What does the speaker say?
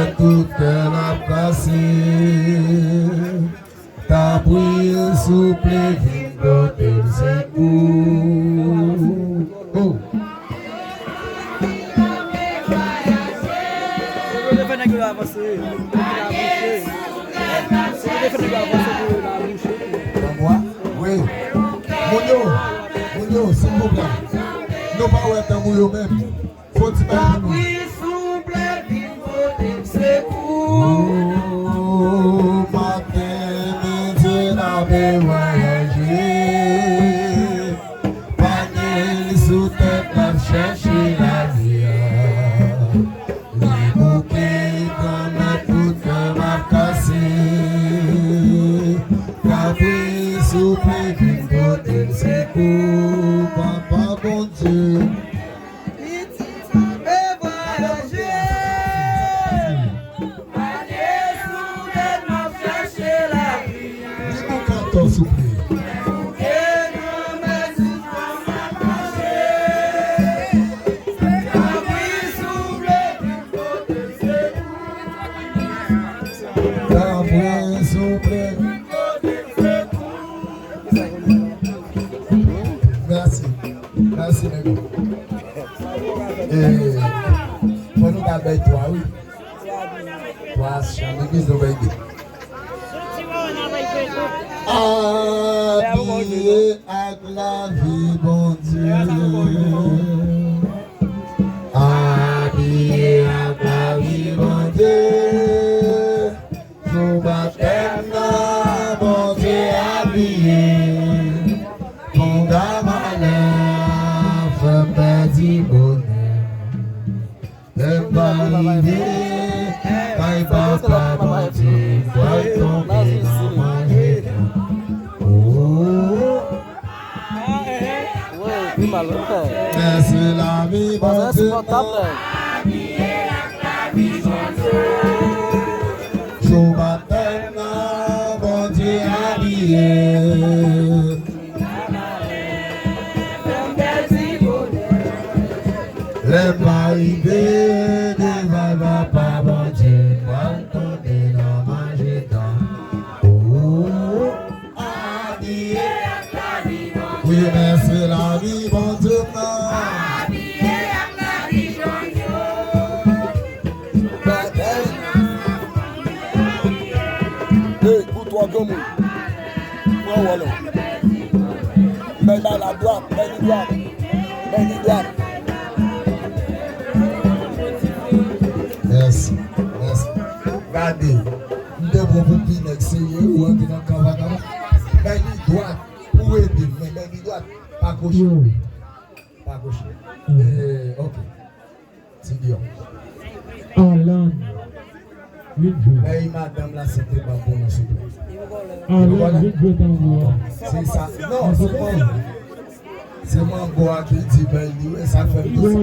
mais tout cœur a cassé. Ta prière souple vient côté secours. Oh. Oui. Mounio, s'il vous plaît. Nous pas ouais dans Mounio même. Faut tu pas nous. Matin, midi, la voyager. Panier sous tête, la chercher la vie. Les bouquets comme tout comme a cassé. Capri souple d'une beauté, c'est pour papa bon Dieu. Merci, Nego. Pour nous d'abord, toi, oui. Toi, je suis en église de Baïdé. Habillé avec la vie, bon Dieu. Habillé avec la vie, bon Dieu. Nous battons, bon Dieu, habillé. Mon gamin. Petit bonheur, le validé, quand papa menti, doit tomber dans manger. Oh, merci la vie, bon Dieu. Je m'attends, bon Dieu, habillé. Les maïbés ne va pas manger, quand on est dans manger dans. Oh, habillé avec la vie, bon Dieu. Oui, mais c'est la vie, bon Dieu. Habillé avec la vie, bon Dieu. Hey, pour toi, Gomu. Moi, voilà. Mais dans la droite, mais droite. Merci. Regardez, nous devons vous dire essayer ou entrer dans le cavana. Mais il doit, où est-il? Mais il doit, pas gauche. Pas gauche. Ok. C'est bien. Alan. Mais madame là, c'était pas bon, s'il vous plaît. C'est ça. Non, c'est moi. C'est moi qui dit, ben, ça fait tout.